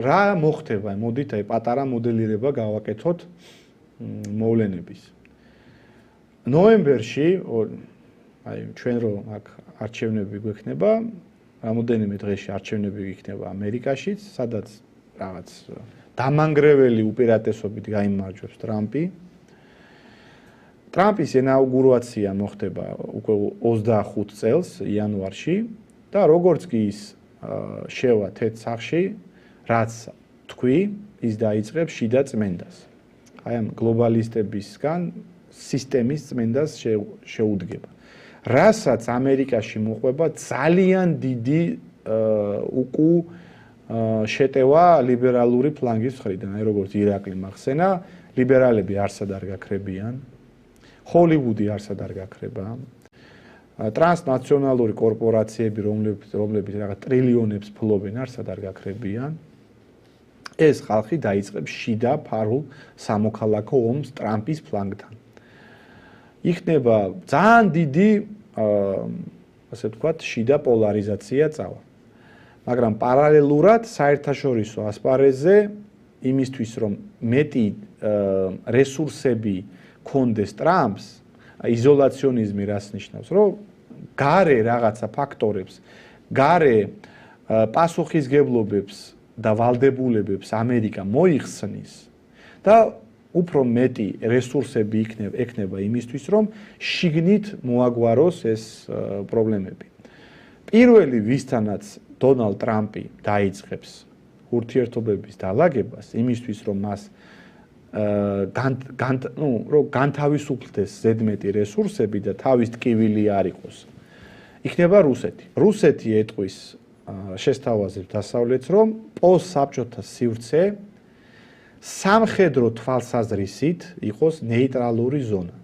რა მოხდება, მოდით აი პატარა მოდელირება გავაკეთოთ მოვლენების. ნოემბერში აი ჩვენ რომ აქ არჩევნები გვექნება, რამოდენიმე დღეში არჩევნები იქნება ამერიკაშიც, სადაც რაღაც დამანგრეველი უპირატესობით გაიმარჯვებს ტრამპი. ტრამპის ინაუგურაცია მოხდება უკვე 25 წელს იანვარში და როგორც კი ის შევა თეთ სახში, რაც თქვი, ის დაიწყებს შიდა წმენდას. აი ამ გლობალისტებისგან სისტემის წმენდას შეუდგება. რასაც ამერიკაში მოყვება ძალიან დიდი შეტევა ლიბერალური ფლანგის მხრიდან, აი როგორც ირაკლი მახსენა, ლიბერალები არსად არ გაქრებიან, ჰოლივუდი არსად არ გაქრება, ტრანსნაციონალური კორპორაციები, რომლებიც რაღაც ტრილიონებს ფლობენ, არსად არ გაქრებიან. ეს ხალხი დაიწყებს შიდა ფარულ სამოქალაქო ომს ტრამპის ფლანგთან. იქნება ძალიან დიდი, ასე ვთქვათ, შიდა პოლარიზაცია წავა. მაგრამ პარალელურად საერთაშორისო ასპარეზზე იმისთვის, რომ მეტი რესურსები კონდეს ტრამპს, იზოლაციონიზმი რას ნიშნავს, რომ გარე რაღაცა ფაქტორებს, გარე პასუხისგებლობებს და ვალდებულებებს ამერიკა მოიხსნის და უფრო მეტი რესურსები ექნება იმისთვის, რომ შიგნით მოაგვაროს ეს პრობლემები. პირველი ვისთანაც დონალდ ტრამპი დაიწყებს ურთიერთობების დალაგებას იმისთვის, რომ მას რომ განთავისუფლდეს ზედმეტი რესურსები და თავის ტკივილი არ იყოს. იქნება რუსეთი. რუსეთი ეტყვის შესთავაზებს დასავლეთს, რომ პოსტსაბჭოთა სივრცე სამხედრო თვალსაზრისით იყოს ნეიტრალური ზონა.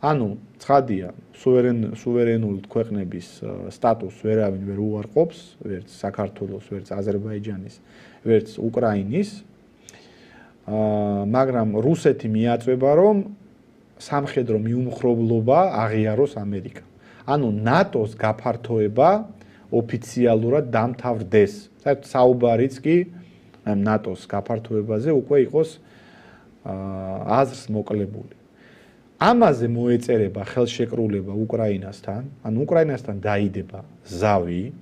ანუ ცხადია, სუვერენული ქვეყნების სტატუსს ვერავინ ვერ უარყოფს, ვერც საქართველოს, ვერც აზერბაიჯანის, ვერც უკრაინის. მაგრამ რუსეთი მიაწვება, რომ სამხედრო მიუმხრობლობა აღიაროს ამერიკა. ანუ ნატოს გაფართოება ოფიციალურად დამთავრდეს. საერთოდ საუბარიც კი ნატოს გაფართოებაზე უკვე იყოს აზრს მოკლებული. ამაზე მოეწერება ხელშეკრულება უკრაინასთან, ანუ უკრაინასთან დაიდება ზავი,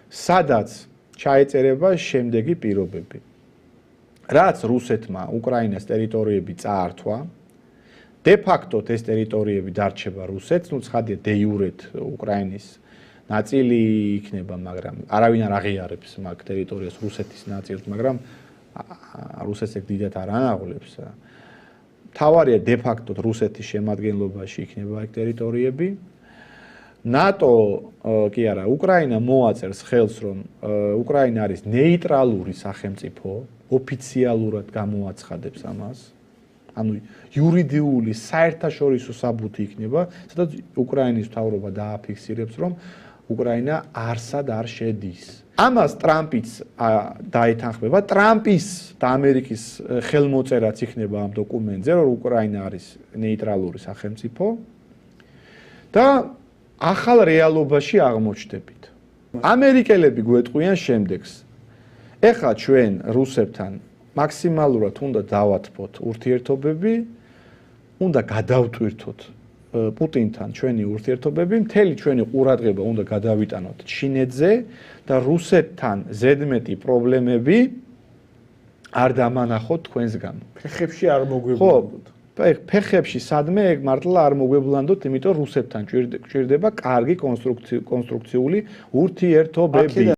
სადაც ჩაეწერება შემდეგი პირობები. რაც რუსეთმა უკრაინას ტერიტორიები წაართვა, დე ფაქტოდ ეს ტერიტორიები დარჩება რუსეთს, ნუ ცხადია დე იურეთ უკრაინის ნაწილი იქნება, მაგრამ არავინ არ აღიარებს მაგ ტერიტორიას რუსეთის ნაწილს, მაგრამ რუსეთს ეგ დიდად არ ანაღლებს. თავარია დე ფაქტოდ რუსეთის შემადგენლობაში იქნება ეგ ტერიტორიები. ნატო კი არა, უკრაინა მოაწერს ხელს, რომ უკრაინა არის ნეიტრალური სახელმწიფო, ოფიციალურად გამოაცხადებს ამას. ანუ იურიდიული საერთაშორისო საბუთი იქნება, სადაც უკრაინის მთავრობა დააფიქსირებს, რომ უკრაინა არსად არ შედის. ამას ტრამპიც დაეთანხმება, ტრამპის და ამერიკის ხელმოწერაც იქნება ამ დოკუმენტზე, რომ უკრაინა არის ნეიტრალური სახელმწიფო და ახალ რეალობაში აღმოჩნდებით. ამერიკელები გვეტყვიან შემდეგს. ეხლა ჩვენ რუსებთან მაქსიმალურად უნდა დავათბოთ ურთიერთობები, უნდა გადავტვირთოთ პუტინთან ჩვენი ურთიერთობები, მთელი ჩვენი ყურადღება უნდა გადავიტანოთ ჩინეთზე და რუსეთთან ზედმეტი პრობლემები არ დამანახოთ თქვენს გამო. ფეხებში არ მოგვიბლანდოთ. ხო, ფეხებში სადმე ეგ მართლა არ მოგვიბლანდოთ, იმიტომ რუსეთთან გვჭირდება კარგი კონსტრუქციული ურთიერთობები.